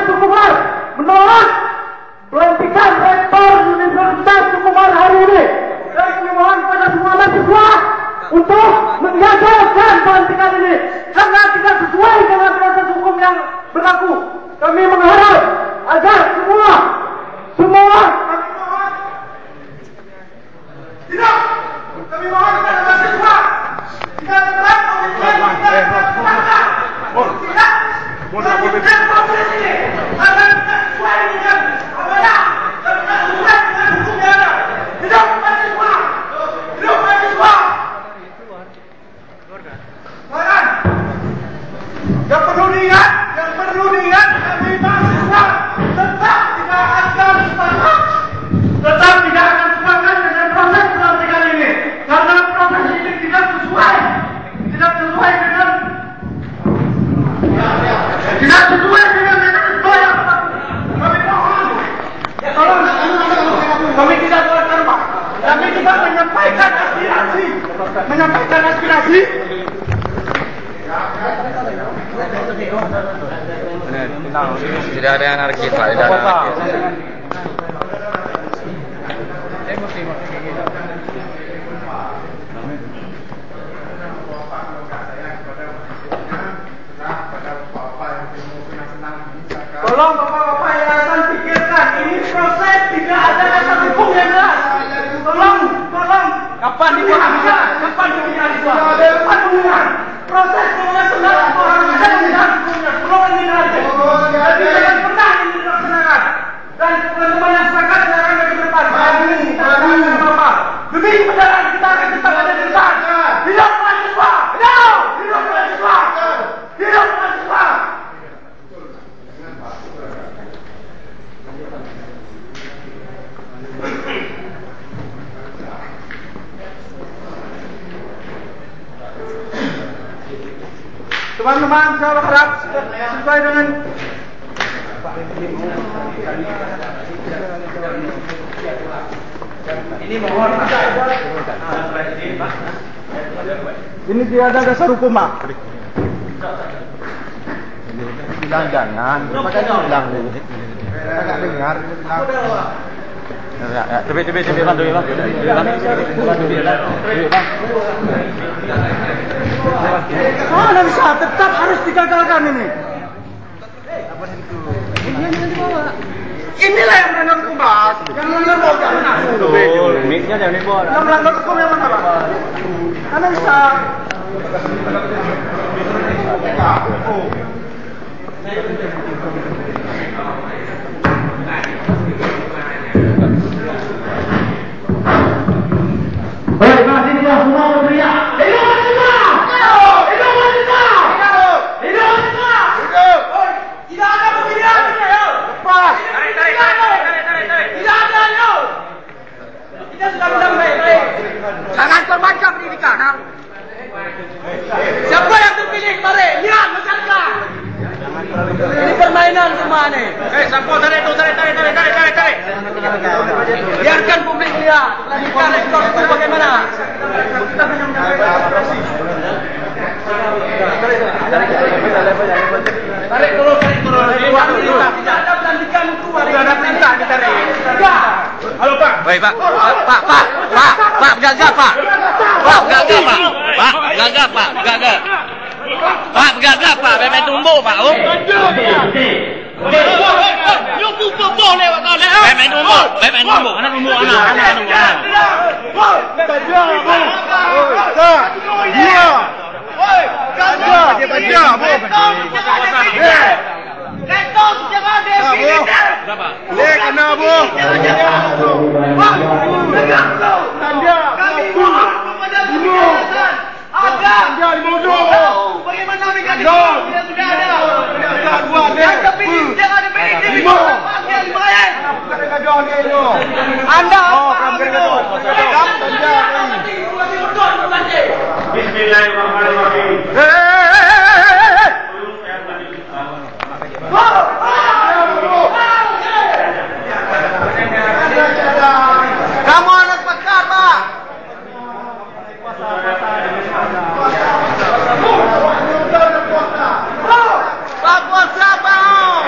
Sukumar menolak pelantikan Rektor Universitas Sukumar hari ini dan memohon kepada semua mahasiswa untuk mengagalkan pelantikan ini karena tidak sesuai dengan proses hukum yang berlaku. Kami mengharap agar semua tidak, kami mohon kepada mahasiswa tidak dalam komitmen tidak melakukan proses ini agar tidak sesuai dengan amanah dan tidak sesuai dengan hukum yang ada. Hidup mahasiswa, hidup mahasiswa. Bahkan yang perlu diingat kami mahasiswa tetap tidak akan sepakat dengan proses pelantikan ini karena proses ini tidak sesuai dengan mekanisme yang kami mohon. Tolong, kami tidak boleh terbang. Kami juga menyampaikan aspirasi. Tidak ada anarkis, Pak. Tidak ada anarkis. Tolong bapak-bapak yang akan pikirkan, ini proses tidak ada dasar hukum yang jelas. Tolong. Kapan dibuat? Kapan proses pengawasan orang ada di dalam hukumnya. Tolong ini aja. Jadi jangan pernah ini dilaksanakan. Dan teman-teman yang sepakat silakan ke depan. Hari ini kita akan apa? Demi kebenaran kita akan tetap ada di depan. Hidup mahasiswa. Hidup mahasiswa. Hidup mahasiswa. Teman-teman, saya berharap sesuai dengan ini mohon ini tidak ada dasar hukum, Pak. Bilang jangan, makanya bilang dulu. Kita nggak dengar. Coba bantu ya, Bang. Mana bisa tetap harus digagalkan ini. Inilah yang melanggar hukum, Pak. Yang melanggar hukum yang mana? Miknya jangan dibawa. Yang melanggar hukum yang mana, Pak? Mana bisa? Baik, mahasiswa semua berteriak. Hidup mahasiswa! Hidup mahasiswa! Hidup mahasiswa! Hidup! Tidak ada pembinaan ini, ayo! Lepas! Tarik! Tidak ada, ayo! Kita sudah bilang baik-baik. Jangan korbankan pendidikan, ha? Siapa yang terpilih kemarin? Lihat, masyarakat! Ini permainan semua nih. Sampo, tarik. Biarkan publik lihat. Lanjutkan rektor itu bagaimana? Tarik dulu. Tidak ada pelantikan itu. Tidak ada perintah ditarik. Halo, Pak. Baik, Pak. Pak, gagal, Pak. Pak, gagal, Pak. Memang tumbuh, Pak. Boleh, Pak. Memang tumbuh. Anak tumbuh. Rektor jangan definisi. Kena bu. Kami mohon kepada penjelasan agar tahu bagaimana mekanisme yang sudah ada. Yang terpilih tidak ada PDIP. Anda Bismillahirrahmanirrahim. Kamu anak peka, Pak. Pak Kuasa, Pak.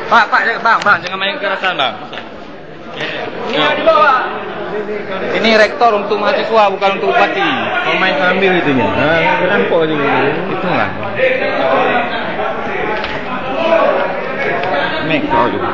Bang, jangan main kekerasan, Bang. Ini yang dibawa. Ini rektor untuk mahasiswa, bukan untuk bupati. Kau main ambil itunya. Kenapa juga? Itulah. Mek kau juga.